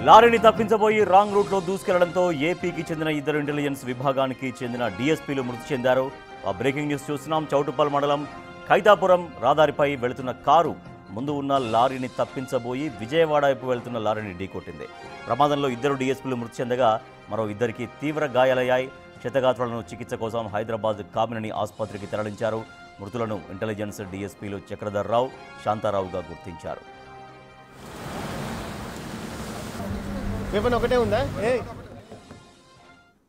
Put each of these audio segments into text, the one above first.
లారీని తప్పించబోయి రాంగ్ రూట్లో దూసుకెళ్లడంతో ఏపీకి చెందిన ఇద్దరు ఇంటెలిజెన్స్ విభాగానికి చెందిన డీఎస్పీలు మృతి చెందారు. ఆ బ్రేకింగ్ న్యూస్ చూస్తున్నాం. చౌటుప్పల్ మండలం ఖైతాపురం రహదారిపై వెళుతున్న కారు ముందు ఉన్న లారీని తప్పించబోయి విజయవాడ వైపు వెళ్తున్న లారీని ఢీకొట్టింది. ప్రమాదంలో ఇద్దరు డీఎస్పీలు మృతి చెందగా మరో ఇద్దరికి తీవ్ర గాయాలయ్యాయి. క్షతగాత్రులను చికిత్స కోసం హైదరాబాద్ కామినేని ఆసుపత్రికి తరలించారు. మృతులను ఇంటెలిజెన్స్ డీఎస్పీలు చక్రధర్ రావు, శాంతారావుగా గుర్తించారు. ఒకటే ఉందా?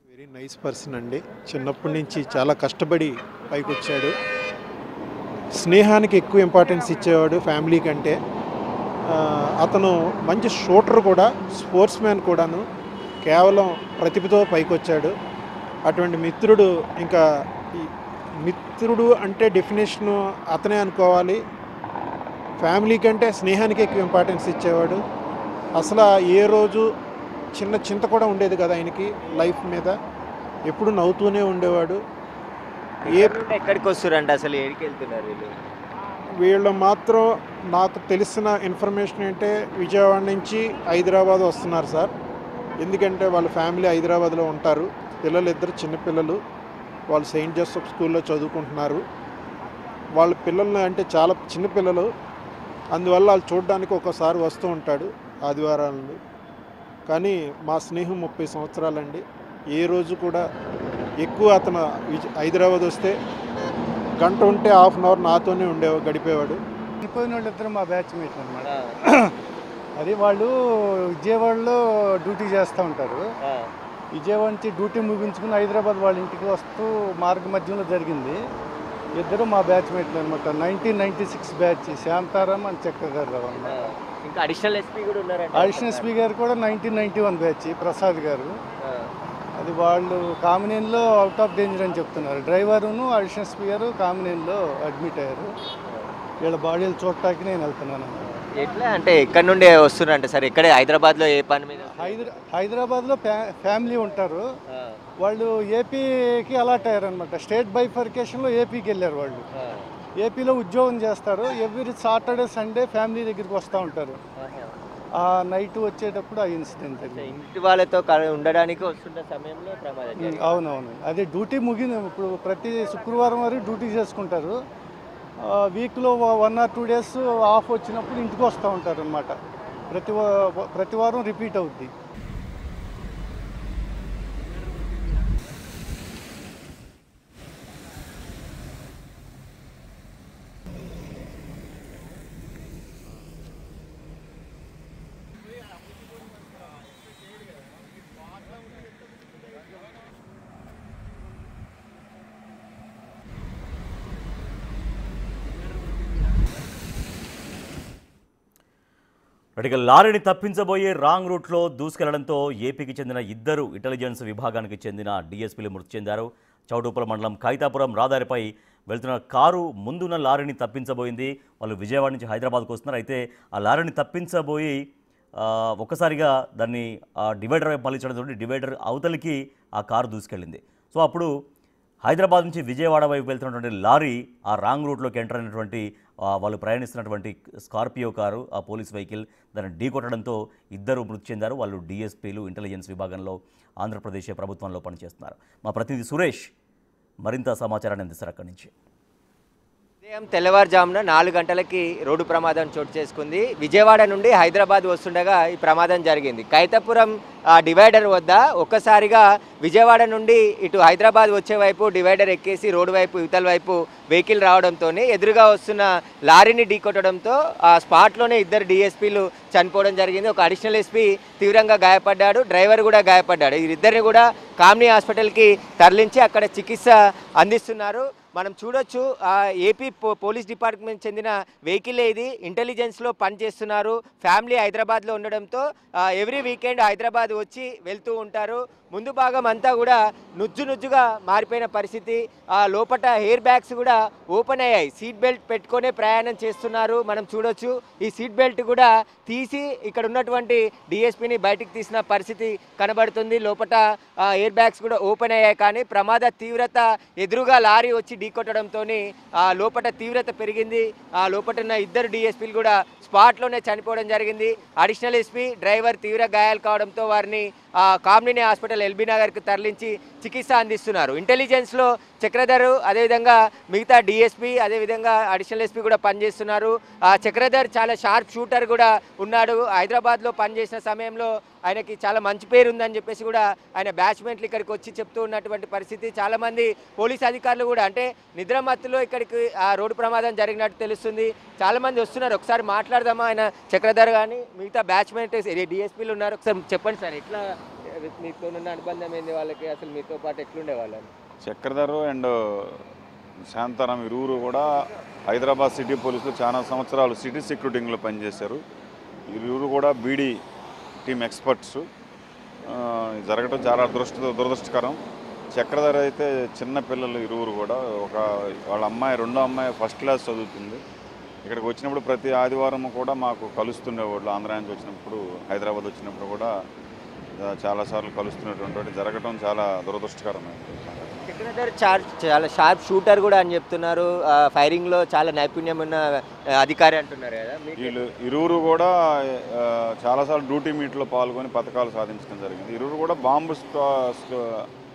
వెరీ నైస్ పర్సన్ అండి. చిన్నప్పటి నుంచి చాలా కష్టపడి పైకి వచ్చాడు. స్నేహానికి ఎక్కువ ఇంపార్టెన్స్ ఇచ్చేవాడు ఫ్యామిలీ కంటే. అతను మంచి షూటర్ కూడా, స్పోర్ట్స్ మ్యాన్ కూడాను. కేవలం ప్రతిభతో పైకి వచ్చాడు. అటువంటి మిత్రుడు, ఇంకా మిత్రుడు అంటే డెఫినేషను అతనే అనుకోవాలి. ఫ్యామిలీ కంటే స్నేహానికి ఎక్కువ ఇంపార్టెన్స్ ఇచ్చేవాడు. అసలు ఏ రోజు చిన్న చింత కూడా ఉండేది కదా ఆయనకి లైఫ్ మీద. ఎప్పుడు నవ్వుతూనే ఉండేవాడు. ఎక్కడికి వస్తారంటే అసలు ఏడికి వెళ్తున్నారు వీళ్ళు మాత్రం నాకు తెలిసిన ఇన్ఫర్మేషన్ అంటే విజయవాడ నుంచి హైదరాబాద్ వస్తున్నారు సార్. ఎందుకంటే వాళ్ళ ఫ్యామిలీ హైదరాబాద్లో ఉంటారు. పిల్లలు ఇద్దరు చిన్నపిల్లలు. వాళ్ళు సెయింట్ జోసెఫ్ స్కూల్లో చదువుకుంటున్నారు. వాళ్ళ పిల్లలు అంటే చాలా చిన్నపిల్లలు. అందువల్ల వాళ్ళు చూడడానికి ఒకసారి వస్తూ ఉంటాడు ఆదివారాలు. కానీ మా స్నేహం 30 సంవత్సరాలండి. ఏ రోజు కూడా ఎక్కువ అతను హైదరాబాద్ వస్తే గంట ఉంటే హాఫ్ అన్ అవర్ నాతోనే గడిపేవాడు. చనిపోయిన వాళ్ళు ఇద్దరు మా బ్యాచ్మేట్ అనమాట. అది వాళ్ళు విజయవాడలో డ్యూటీ చేస్తూ ఉంటారు. విజయవాడ నుంచి డ్యూటీ ముగించుకుని హైదరాబాద్ వాళ్ళ ఇంటికి వస్తూ మార్గ మధ్యంలో జరిగింది. ఇద్దరు మా బ్యాచ్మేట్లు అనమాట. 1996 బ్యాచ్, శాంతారాం అండ్ చక్రధర్ రావు అన్నమాట. ఇంకా అడిషనల్ ఎస్పీ కూడా ఉన్నారు. అడిషనల్ ఎస్పీ గారు కూడా 1991 బ్యాచ్, ప్రసాద్ గారు. అది వాళ్ళు కామినేనిలో అవుట్ ఆఫ్ డేంజర్ అని చెప్తున్నారు. డ్రైవరును అడిషనల్ ఎస్పీ గారు కామినేనిలో అడ్మిట్ అయ్యారు. వీళ్ళ బాడీలు చూడటానికి నేను వెళ్తున్నాను. ఎట్లా అంటే ఎక్కడి నుండి వస్తున్నారంటే సార్? ఇక్కడే హైదరాబాద్లో ఏ పని మీద? హైదరాబాద్లో ఫ్యామిలీ ఉంటారు. వాళ్ళు ఏపీకి అలాట్ అయ్యారు అనమాట. స్టేట్ బైఫర్కేషన్లో ఏపీకి వెళ్ళారు. వాళ్ళు ఏపీలో ఉద్యోగం చేస్తారు. ఎవ్రీ సాటర్డే సండే ఫ్యామిలీ దగ్గరికి వస్తూ ఉంటారు. ఆ నైట్ వచ్చేటప్పుడు ఆ ఇన్సిడెంట్ ఇంటి వాళ్ళతో ఉండడానికి వస్తున్న సమయంలో ప్రమాదం. అవునవును. అదే డ్యూటీ ఇప్పుడు ప్రతి శుక్రవారం వరకు డ్యూటీ చేసుకుంటారు. వీక్లో 1 or 2 days ఆఫ్ వచ్చినప్పుడు ఇంటికి వస్తూ ఉంటారు అన్నమాట. ప్రతి వారం రిపీట్ అవుద్ది. ఇక లారీని తప్పించబోయే రాంగ్ రూట్లో దూసుకెళ్లడంతో ఏపీకి చెందిన ఇద్దరు ఇంటెలిజెన్స్ విభాగానికి చెందిన డీఎస్పీలు మృతి చెందారు. చౌటుప్పల మండలం ఖైతాపురం రహదారిపై వెళ్తున్న కారు ముందున్న లారీని తప్పించబోయింది. వాళ్ళు విజయవాడ నుంచి హైదరాబాద్కు వస్తున్నారు. అయితే ఆ లారీని తప్పించబోయి ఒక్కసారిగా దాన్ని డివైడర్ వైపు మళ్ళించడంతో డివైడర్ అవతలికి ఆ కారు దూసుకెళ్ళింది. సో అప్పుడు హైదరాబాద్ నుంచి విజయవాడ వైపు వెళ్తున్నటువంటి లారీ ఆ రాంగ్ రూట్లోకి ఎంటర్ అయినటువంటి వాళ్ళు ప్రయాణిస్తున్నటువంటి స్కార్పియో కారు, ఆ పోలీస్ వెహికల్ దాన్ని ఢీకొట్టడంతో ఇద్దరు మృతి చెందారు. వాళ్ళు డీఎస్పీలు, ఇంటెలిజెన్స్ విభాగంలో ఆంధ్రప్రదేశ్ ప్రభుత్వంలో పనిచేస్తున్నారు. మా ప్రతినిధి సురేష్ మరింత సమాచారాన్ని అందిస్తారు అక్కడి నుంచి. ఉదయం తెల్లవారుజామున 4 గంటలకి రోడ్డు ప్రమాదం చోటు చేసుకుంది. విజయవాడ నుండి హైదరాబాద్ వస్తుండగా ఈ ప్రమాదం జరిగింది. ఖైతాపురం డివైడర్ వద్ద ఒక్కసారిగా విజయవాడ నుండి ఇటు హైదరాబాద్ వచ్చే వైపు డివైడర్ ఎక్కేసి రోడ్డు వైపు ఇవతల వైపు వెహికల్ రావడంతో ఎదురుగా వస్తున్న లారీని ఢీకొట్టడంతో ఆ స్పాట్లోనే ఇద్దరు డీఎస్పీలు చనిపోవడం జరిగింది. ఒక అడిషనల్ ఎస్పీ తీవ్రంగా గాయపడ్డాడు. డ్రైవర్ కూడా గాయపడ్డాడు. వీరిద్దరిని కూడా కామినీ హాస్పిటల్కి తరలించి అక్కడ చికిత్స అందిస్తున్నారు. మనం చూడొచ్చు ఏపీ పోలీస్ డిపార్ట్మెంట్ చెందిన వెహికల్ ఇది. ఇంటెలిజెన్స్లో పనిచేస్తున్నారు. ఫ్యామిలీ హైదరాబాద్లో ఉండడంతో ఎవ్రీ వీకెండ్ హైదరాబాద్ వచ్చి వెళ్తూ ఉంటారు. ముందు భాగం అంతా కూడా నుజ్జుగా మారిపోయిన పరిస్థితి. లోపల హెయిర్ బ్యాగ్స్ కూడా ఓపెన్ అయ్యాయి. సీట్ బెల్ట్ పెట్టుకునే ప్రయాణం చేస్తున్నారు, మనం చూడొచ్చు. ఈ సీట్ బెల్ట్ కూడా తీసి ఇక్కడ ఉన్నటువంటి డిఎస్పీని బయటికి తీసిన పరిస్థితి కనబడుతుంది. లోపల ఎయిర్ బ్యాగ్స్ కూడా ఓపెన్ అయ్యాయి, కానీ ప్రమాద తీవ్రత ఎదురుగా లారీ వచ్చి ఢీకొట్టడంతో లోపల తీవ్రత పెరిగింది. లోపల ఉన్న ఇద్దరు డిఎస్పీలు కూడా స్పాట్లోనే చనిపోవడం జరిగింది. అడిషనల్ ఎస్పీ డ్రైవర్ తీవ్ర గాయాలు కావడంతో వారిని కామినేని హాస్పిటల్ ఎల్బీ నగర్కి తరలించి చికిత్స అందిస్తున్నారు. ఇంటెలిజెన్స్లో చక్రధర్, అదేవిధంగా మిగతా డిఎస్పీ, అదేవిధంగా అడిషనల్ ఎస్పీ కూడా పనిచేస్తున్నారు. చక్రధర్ చాలా షార్ప్ షూటర్ కూడా ఉన్నాడు. హైదరాబాద్లో పనిచేసిన సమయంలో ఆయనకి చాలా మంచి పేరు ఉందని చెప్పేసి కూడా ఆయన బ్యాచ్మెంట్లు ఇక్కడికి వచ్చి చెప్తూ ఉన్నటువంటి పరిస్థితి. చాలామంది పోలీస్ అధికారులు కూడా అంటే నిద్రమత్తులో ఇక్కడికి ఆ రోడ్డు ప్రమాదం జరిగినట్టు తెలుస్తుంది. చాలామంది వస్తున్నారు. ఒకసారి మాట్లాడదామా, ఆయన చక్రధర్ కానీ మిగతా బ్యాచ్మెంట్ డిఎస్పీలు ఉన్నారు. ఒకసారి చెప్పండి సార్, ఎట్లా మీతో ఉన్న అనుబంధం ఏంది, వాళ్ళకి అసలు మీతో పాటు ఎట్లుండే వాళ్ళని? చక్రధర్ అండ్ శాంతారాం ఇరువురు కూడా హైదరాబాద్ సిటీ పోలీసులో చాలా సంవత్సరాలు సిటీ సెక్యూరిటీలో పనిచేశారు. ఇరువురు కూడా బీడీ టీమ్ ఎక్స్పర్ట్స్. జరగడం చాలా దురదృష్టకరం. చక్రధర్ అయితే చిన్న పిల్లలు ఇరువురు కూడా, వాళ్ళ అమ్మాయి రెండో అమ్మాయి ఫస్ట్ క్లాస్ చదువుతుంది. ఇక్కడికి వచ్చినప్పుడు ప్రతి ఆదివారం కూడా మాకు కలుస్తుండేవాళ్ళు. ఆంధ్ర నుంచి వచ్చినప్పుడు, హైదరాబాద్ వచ్చినప్పుడు కూడా చాలాసార్లు కలుస్తున్నటువంటి జరగడం చాలా దురదృష్టకరమైనది. చక్రధర్ చాలా షార్ప్ షూటర్ కూడా అని చెప్తున్నారు. ఫైరింగ్లో చాలా నైపుణ్యం ఉన్న అధికారి అంటున్నారు కదా. వీళ్ళు ఇరువురు కూడా చాలాసార్లు డ్యూటీ మీట్లో పాల్గొని పథకాలు సాధించడం జరిగింది. ఇరువురు కూడా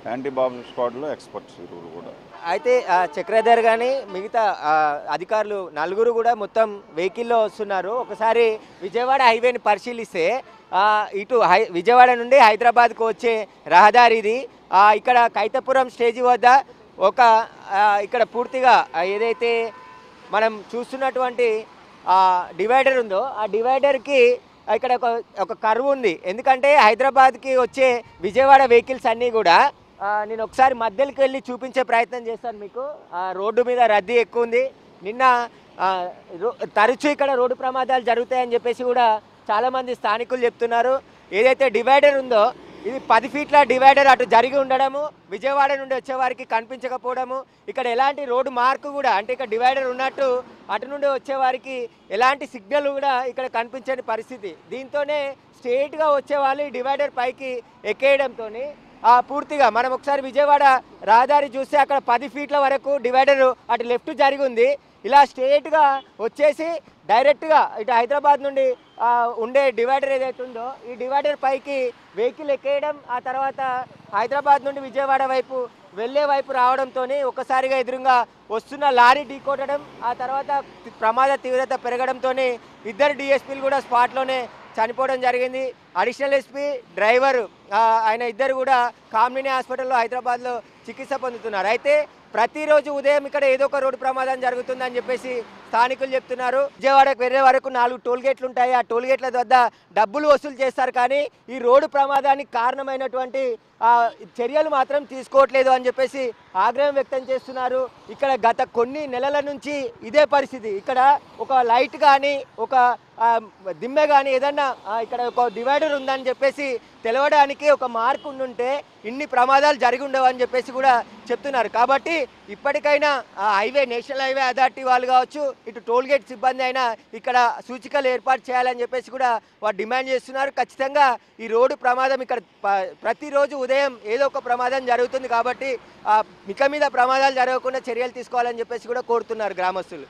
యాంటీ బాంబ్ స్క్వాడ్లో ఎక్స్పర్ట్స్ ఇరువురు కూడా. అయితే చక్రధర్ కానీ మిగతా అధికారులు నలుగురు కూడా మొత్తం వెహికల్లో వస్తున్నారు. ఒకసారి విజయవాడ హైవేని పరిశీలిస్తే ఇటు విజయవాడ నుండి హైదరాబాద్కు వచ్చే రహదారి ఇది. ఇక్కడ కైతపురం స్టేజీ వద్ద ఇక్కడ పూర్తిగా ఏదైతే మనం చూస్తున్నటువంటి డివైడర్ ఉందో ఆ డివైడర్కి ఇక్కడ ఒక కర్వ్ ఉంది. ఎందుకంటే హైదరాబాద్కి వచ్చే విజయవాడ వెహికల్స్ అన్నీ కూడా నేను ఒకసారి మధ్యలోకి వెళ్ళి చూపించే ప్రయత్నం చేస్తాను మీకు. రోడ్డు మీద రద్దీ ఎక్కువ ఉంది. నిన్న తరచూ ఇక్కడ రోడ్డు ప్రమాదాలు జరుగుతాయని చెప్పేసి కూడా చాలామంది స్థానికులు చెప్తున్నారు. ఏదైతే డివైడర్ ఉందో ఇది 10 ఫీట్ల డివైడర్ అటు జరిగి ఉండడము, విజయవాడ నుండి వచ్చేవారికి కనిపించకపోవడము, ఇక్కడ ఎలాంటి రోడ్డు మార్కు కూడా అంటే ఇక్కడ డివైడర్ ఉన్నట్టు అటు నుండి వచ్చేవారికి ఎలాంటి సిగ్నల్ కూడా ఇక్కడ కనిపించని పరిస్థితి. దీంతోనే స్ట్రేట్గా వచ్చేవాళ్ళు ఈ డివైడర్ పైకి ఎక్కేయడంతో పూర్తిగా మనం ఒకసారి విజయవాడ రహదారి చూస్తే అక్కడ 10 ఫీట్ల వరకు డివైడర్ అటు లెఫ్ట్ జరిగి ఉంది. ఇలా స్ట్రేట్గా వచ్చేసి డైరెక్ట్గా ఇటు హైదరాబాద్ నుండి ఉండే డివైడర్ ఏదైతే ఉందో ఈ డివైడర్ పైకి వెహికల్ ఎక్కేయడం, ఆ తర్వాత హైదరాబాద్ నుండి విజయవాడ వైపు వెళ్ళే వైపు రావడంతో ఒక్కసారిగా ఎదురుగా వస్తున్న లారీ ఢీకొట్టడం, ఆ తర్వాత ప్రమాద తీవ్రత పెరగడంతో ఇద్దరు డిఎస్పీలు కూడా స్పాట్లోనే చనిపోవడం జరిగింది. అడిషనల్ ఎస్పీ డ్రైవర్ ఆయన ఇద్దరు కూడా కామినేని హాస్పిటల్లో హైదరాబాద్లో చికిత్స పొందుతున్నారు. అయితే ప్రతిరోజు ఉదయం ఇక్కడ ఏదో ఒక రోడ్డు ప్రమాదం జరుగుతుందని చెప్పేసి స్థానికులు చెప్తున్నారు. విజయవాడకు వెళ్ళే వరకు 4 టోల్ గేట్లు ఉంటాయి. ఆ టోల్ గేట్ల వద్ద డబ్బులు వసూలు చేస్తారు, కానీ ఈ రోడ్డు ప్రమాదానికి కారణమైనటువంటి చర్యలు మాత్రం తీసుకోవట్లేదు అని చెప్పేసి ఆగ్రహం వ్యక్తం చేస్తున్నారు. ఇక్కడ గత కొన్ని నెలల నుంచి ఇదే పరిస్థితి. ఇక్కడ ఒక లైట్ కానీ ఒక దిమ్మె కానీ ఏదన్నా ఇక్కడ ఒక డివైడర్ ఉందని చెప్పేసి తెలవడానికి ఒక మార్క్ ఉండుంటే ఇన్ని ప్రమాదాలు జరిగి ఉండవని చెప్పేసి కూడా చెప్తున్నారు. కాబట్టి ఇప్పటికైనా హైవే నేషనల్ హైవే అథారిటీ వాళ్ళు కావచ్చు, ఇటు టోల్ గేట్ సిబ్బంది అయినా ఇక్కడ సూచికలు ఏర్పాటు చేయాలని చెప్పేసి కూడా వారు డిమాండ్ చేస్తున్నారు. ఖచ్చితంగా ఈ రోడ్డు ప్రమాదం ఇక్కడ ప్రతిరోజు ఉదయం ఏదో ఒక ప్రమాదం జరుగుతుంది, కాబట్టి ఇక మీద ప్రమాదాలు జరగకుండా చర్యలు తీసుకోవాలని చెప్పేసి కూడా కోరుతున్నారు గ్రామస్తులు.